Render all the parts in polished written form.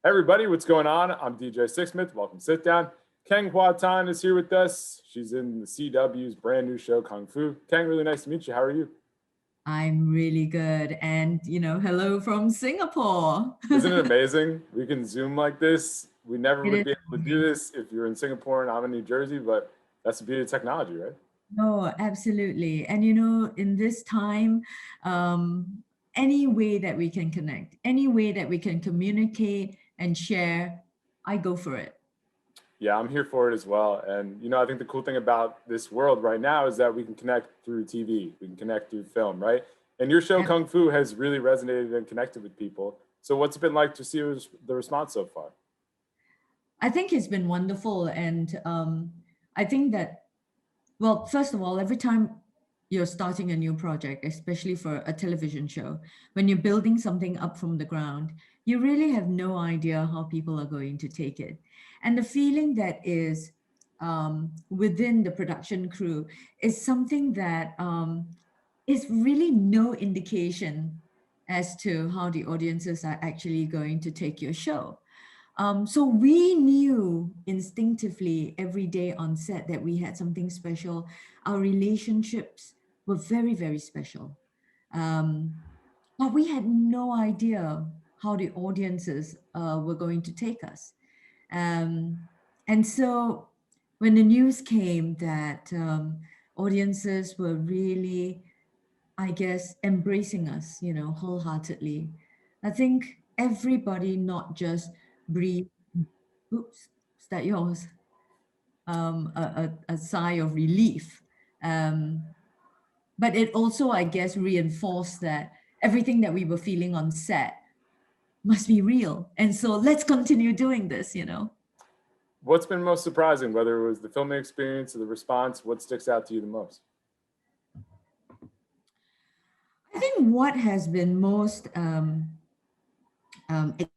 Hey everybody, what's going on? I'm DJ Sixsmith. Welcome to Sit Down. Kheng Hua Tan is here with us. She's in the CW's brand new show, Kung Fu. Kheng, really nice to meet you. How are you? I'm really good. And, hello from Singapore. Isn't it amazing? We can Zoom like this. We never It would is be able to do amazing. this if you're in Singapore and I'm in New Jersey, but that's the beauty of technology, right? No, absolutely. And, in this time, um, any way that we can connect, any way that we can communicate and share, I go for it. Yeah, I'm here for it as well. And I think the cool thing about this world right now is that we can connect through TV, we can connect through film, right? And your show Ab- Kung Fu has really resonated and connected with people. So what's it been like to see the response so far? I think it's been wonderful. And I think that, well, first of all, every time you're starting a new project, especially for a television show, when you're building something up from the ground, you really have no idea how people are going to take it. And the feeling that is within the production crew is something that is really no indication as to how the audiences are actually going to take your show. So we knew instinctively every day on set that we had something special. Our relationships were very, very special. Um, but we had no idea how the audiences were going to take us. Um, and so when the news came that audiences were really, I guess, embracing us, wholeheartedly, I think everybody not just breathed, oops, is that yours? A sigh of relief. Um, but it also, I guess, reinforced that everything that we were feeling on set must be real. And so let's continue doing this. What's been most surprising, whether it was the filming experience or the response? What sticks out to you the most? I think what has been most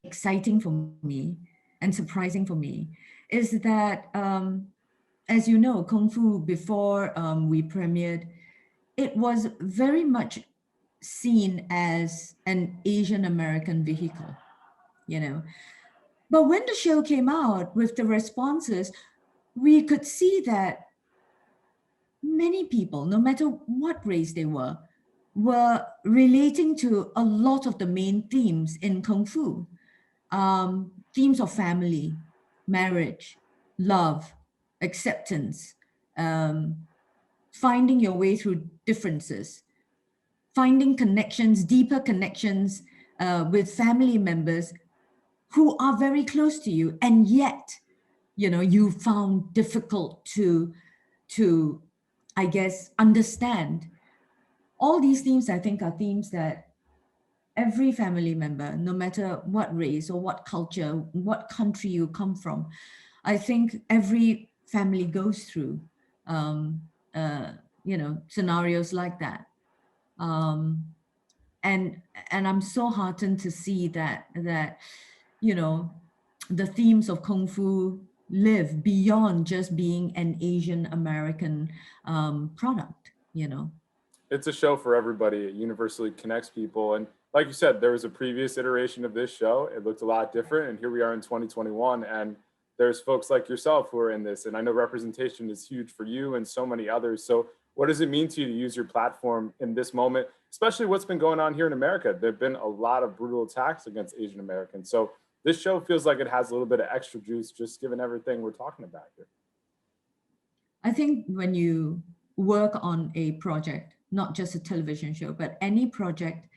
exciting for me and surprising for me is that, as you know, Kung Fu, before we premiered, it was very much seen as an Asian American vehicle, you know. But when the show came out with the responses, we could see that many people, no matter what race they were relating to a lot of the main themes in Kung Fu. Themes of family, marriage, love, acceptance, um, finding your way through differences, finding connections, deeper connections with family members who are very close to you, and yet, you found difficult to, I guess, understand. All these themes, I think, are themes that every family member, no matter what race or what culture, what country you come from, I think every family goes through, um, uh, scenarios like that. Um, and and I'm so heartened to see that you know the themes of Kung Fu live beyond just being an Asian American product. It's a show for everybody. It universally connects people. And like you said, there was a previous iteration of this show. It looked a lot different. And here we are in 2021. And there's folks like yourself who are in this. And I know representation is huge for you and so many others. So, what does it mean to you to use your platform in this moment, especially what's been going on here in America? There have been a lot of brutal attacks against Asian Americans. So, this show feels like it has a little bit of extra juice just given everything we're talking about here. I think when you work on a project, not just a television show, but any project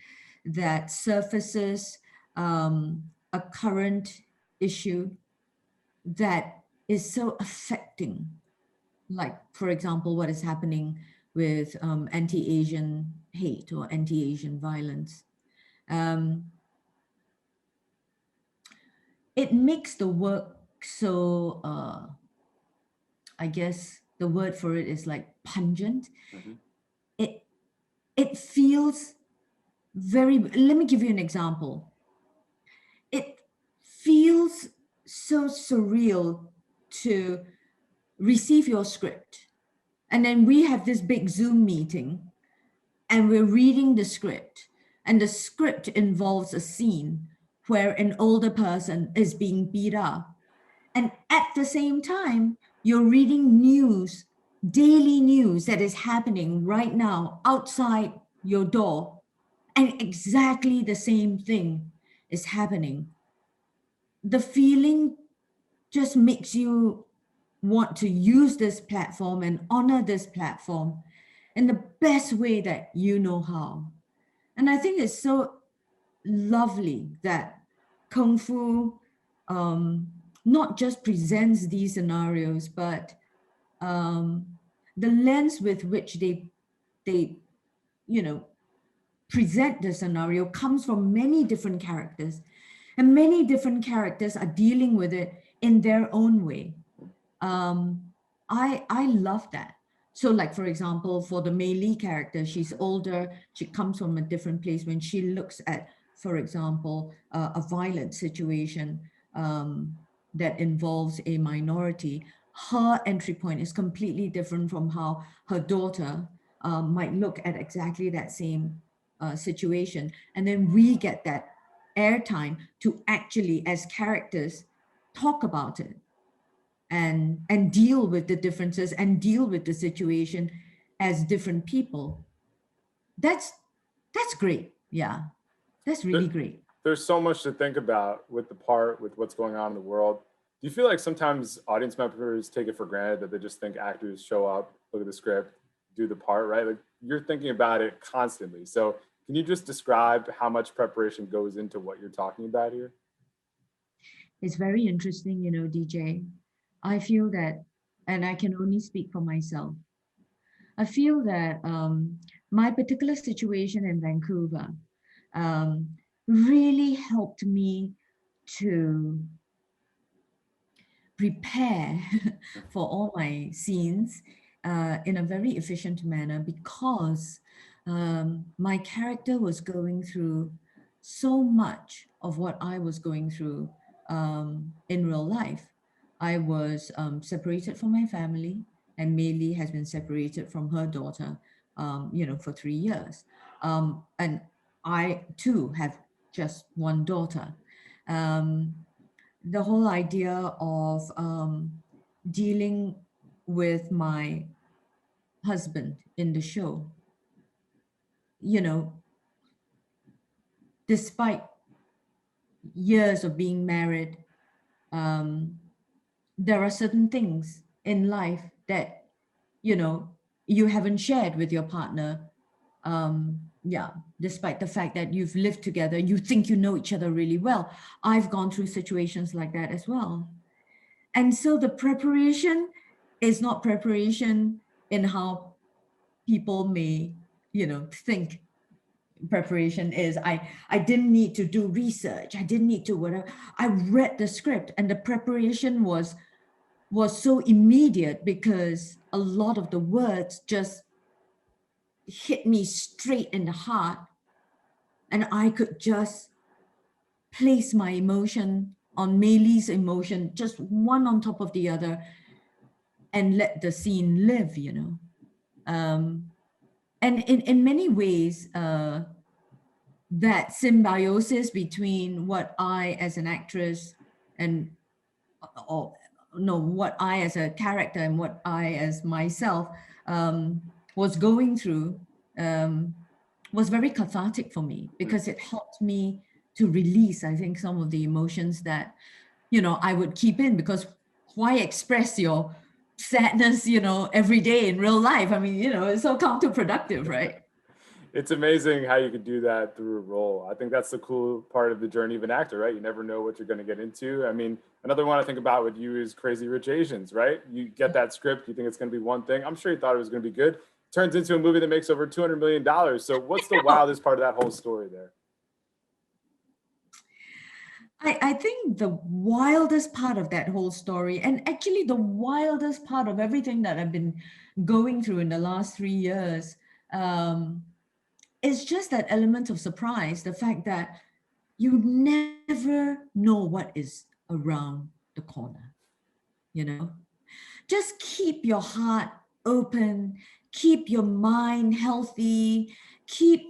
that surfaces a current issue that is so affecting, like, for example, what is happening with anti Asian hate or anti Asian violence. Um, it makes the work so, I guess the word for it is like pungent. Mm-hmm. It it feels very, let me give you an example. It feels so surreal to receive your script. And then we have this big Zoom meeting and we're reading the script. And the script involves a scene where an older person is being beat up. And at the same time, you're reading news, daily news that is happening right now outside your door. And exactly the same thing is happening. The feeling just makes you want to use this platform and honor this platform in the best way that you know how. And I think it's so lovely that Kung Fu not just presents these scenarios, but um, the lens with which they you know present the scenario comes from many different characters, and many different characters are dealing with it in their own way. um, I love that. So, like for example, for the Mei-Li character, she's older. She comes from a different place. When she looks at, for example, a violent situation that involves a minority, her entry point is completely different from how her daughter might look at exactly that same situation. And then we get that airtime to actually, as characters, talk about it and deal with the differences and deal with the situation as different people. that's that's great. Yeah, that's There, really great. there's so much to think about with the part, with what's going on in the world. Do you feel like sometimes audience members take it for granted that they just think actors show up, look at the script, do the part, right? Like you're thinking about it constantly. So can you just describe how much preparation goes into what you're talking about here? It's very interesting, DJ. I feel that, and I can only speak for myself, I feel that my particular situation in Vancouver um, really helped me to prepare for all my scenes in a very efficient manner, because my character was going through so much of what I was going through in real life. I was separated from my family, and Mei-Li has been separated from her daughter, for 3 years. And I too have just one daughter. Um, the whole idea of dealing with my husband in the show, you know, despite years of being married, um, there are certain things in life that, you know, you haven't shared with your partner. Yeah, despite the fact that you've lived together, you think you know each other really well. I've gone through situations like that as well. And so the preparation is not preparation in how people may, think preparation is. I didn't need to do research. I didn't need to whatever. I read the script, and the preparation was so immediate because a lot of the words just hit me straight in the heart, and I could just place my emotion on Mei-Li's emotion, just one on top of the other, and let the scene live. And in many ways, that symbiosis between what I as an actress and or no, what I as a character and what I as myself was going through um, was very cathartic for me, because it helped me to release, I think, some of the emotions that I would keep in, because why express your sadness, every day in real life? I mean, it's so counterproductive, right? It's amazing how you could do that through a role. I think that's the cool part of the journey of an actor, right? You never know what you're going to get into. I mean, another one I think about with you is Crazy Rich Asians, right? You get that script, you think it's going to be one thing. I'm sure you thought it was going to be good. Turns into a movie that makes over $200 million. So what's the wildest part of that whole story there? I think the wildest part of that whole story, and actually the wildest part of everything that I've been going through in the last 3 years, um, is just that element of surprise, the fact that you never know what is around the corner, you know? Just keep your heart open, keep your mind healthy, keep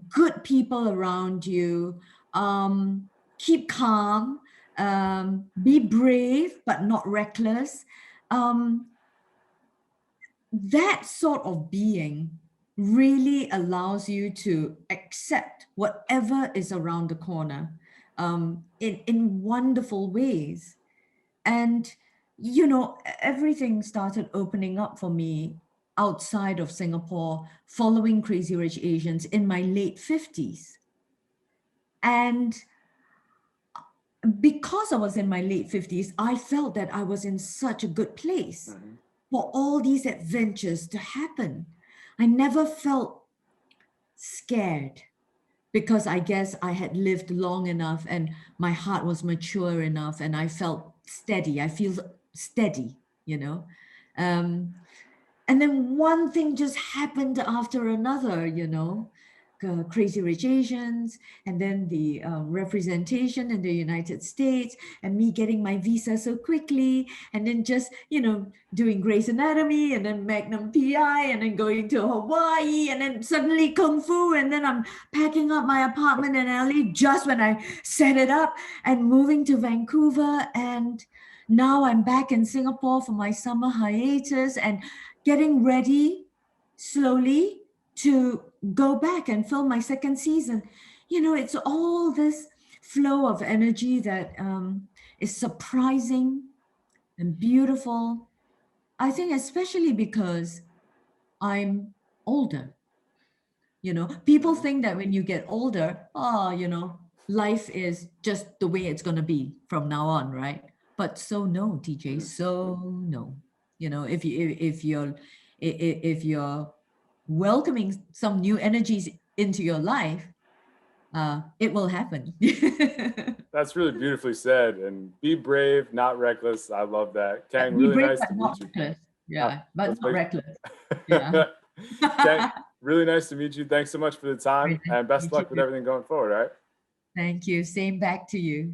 good people around you, um, keep calm, be brave, but not reckless. That sort of being really allows you to accept whatever is around the corner in wonderful ways. And, everything started opening up for me outside of Singapore following Crazy Rich Asians in my late 50s. And because I was in my late 50s, I felt that I was in such a good place for all these adventures to happen. I never felt scared because I guess I had lived long enough and my heart was mature enough and I felt steady. I feel steady, Um, and then one thing just happened after another, Crazy Rich Asians, and then the representation in the United States, and me getting my visa so quickly, and then just, doing Grey's Anatomy, and then Magnum PI, and then going to Hawaii, and then suddenly Kung Fu, and then I'm packing up my apartment in LA just when I set it up, and moving to Vancouver, and now I'm back in Singapore for my summer hiatus, and getting ready slowly to go back and film my second season. It's all this flow of energy that is surprising and beautiful. I think especially because I'm older. People think that when you get older, life is just the way it's going to be from now on, right? But so no, TJ, so no. If you're welcoming some new energies into your life, it will happen. That's really beautifully said. And be brave, not reckless. I love that. Kheng, Be really brave, nice but to not meet you. reckless. Yeah, but Let's not make reckless. Yeah. Kheng, really nice to meet you. Thanks so much for the time Very nice and to best meet luck with you. everything going forward. All right. Thank you. Same back to you.